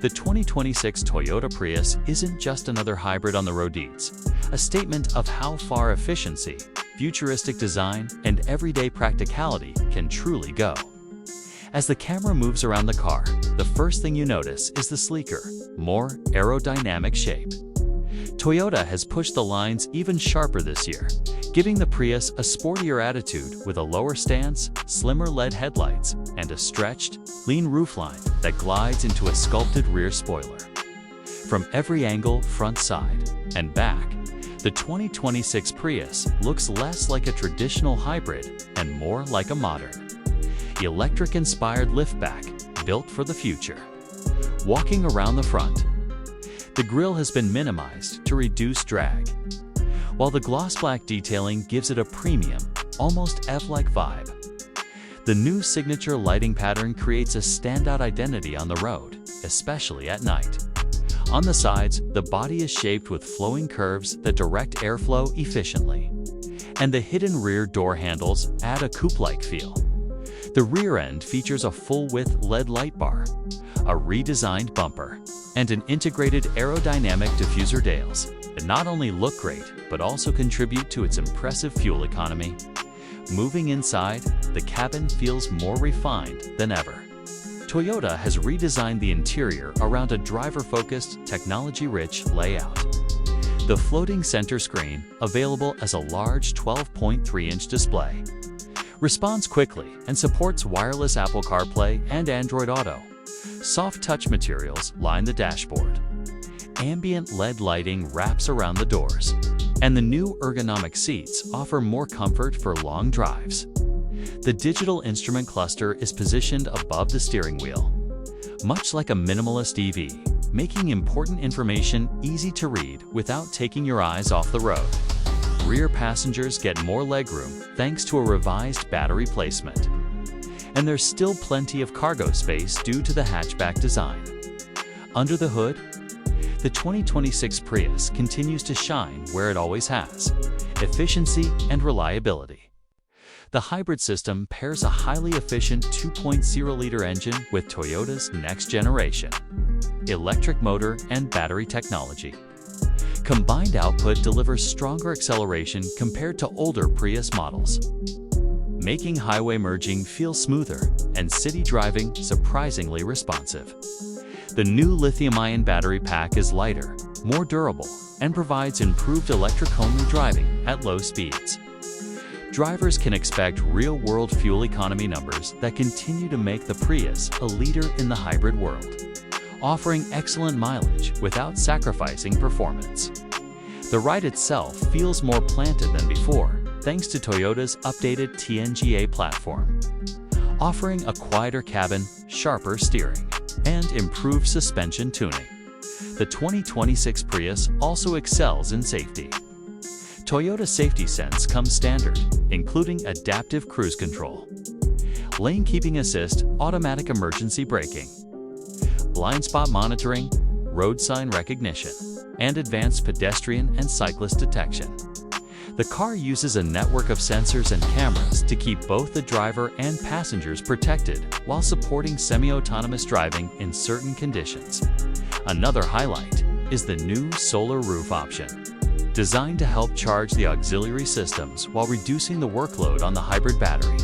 The 2026 Toyota Prius isn't just another hybrid on the road. It's a statement of how far efficiency, futuristic design, and everyday practicality can truly go. As the camera moves around the car, the first thing you notice is the sleeker, more aerodynamic shape. Toyota has pushed the lines even sharper this year, giving the Prius a sportier attitude with a lower stance, slimmer LED headlights, and a stretched, lean roofline that glides into a sculpted rear spoiler. From every angle, front, side, and back, the 2026 Prius looks less like a traditional hybrid and more like a modern, electric-inspired liftback built for the future. Walking around the front, the grille has been minimized to reduce drag, while the gloss black detailing gives it a premium, almost F-like vibe. The new signature lighting pattern creates a standout identity on the road, especially at night. On the sides, the body is shaped with flowing curves that direct airflow efficiently, and the hidden rear door handles add a coupe-like feel. The rear end features a full-width LED light bar, a redesigned bumper, and an integrated aerodynamic diffuser dials that not only look great, but also contribute to its impressive fuel economy. Moving inside, the cabin feels more refined than ever. Toyota has redesigned the interior around a driver-focused, technology-rich layout. The floating center screen, available as a large 12.3-inch display, responds quickly and supports wireless Apple CarPlay and Android Auto. Soft touch materials line the dashboard. Ambient LED lighting wraps around the doors, and the new ergonomic seats offer more comfort for long drives. The digital instrument cluster is positioned above the steering wheel, much like a minimalist EV, making important information easy to read without taking your eyes off the road. Rear passengers get more legroom thanks to a revised battery placement. And there's still plenty of cargo space due to the hatchback design. Under the hood, the 2026 Prius continues to shine where it always has: efficiency and reliability. The hybrid system pairs a highly efficient 2.0-liter engine with Toyota's next-generation electric motor and battery technology. Combined output delivers stronger acceleration compared to older Prius models, making highway merging feel smoother and city driving surprisingly responsive. The new lithium-ion battery pack is lighter, more durable, and provides improved electric-only driving at low speeds. Drivers can expect real-world fuel economy numbers that continue to make the Prius a leader in the hybrid world, offering excellent mileage without sacrificing performance. The ride itself feels more planted than before, thanks to Toyota's updated TNGA platform, offering a quieter cabin, sharper steering, and improved suspension tuning. The 2026 Prius also excels in safety. Toyota Safety Sense comes standard, including adaptive cruise control, lane keeping assist, automatic emergency braking, blind spot monitoring, road sign recognition, and advanced pedestrian and cyclist detection. The car uses a network of sensors and cameras to keep both the driver and passengers protected while supporting semi-autonomous driving in certain conditions. Another highlight is the new solar roof option, designed to help charge the auxiliary systems while reducing the workload on the hybrid battery.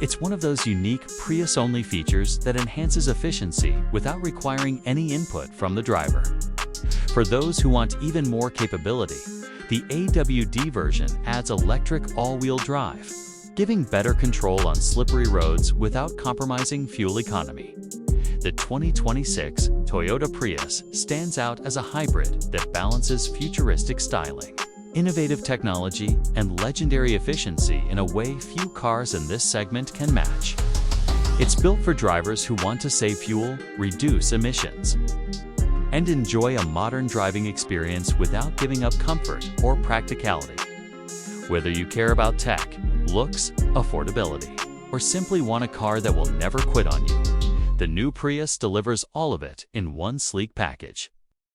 It's one of those unique Prius-only features that enhances efficiency without requiring any input from the driver. For those who want even more capability, the AWD version adds electric all-wheel drive, giving better control on slippery roads without compromising fuel economy. The 2026 Toyota Prius stands out as a hybrid that balances futuristic styling, innovative technology, and legendary efficiency in a way few cars in this segment can match. It's built for drivers who want to save fuel, reduce emissions, and enjoy a modern driving experience without giving up comfort or practicality. Whether you care about tech, looks, affordability, or simply want a car that will never quit on you, the new Prius delivers all of it in one sleek package.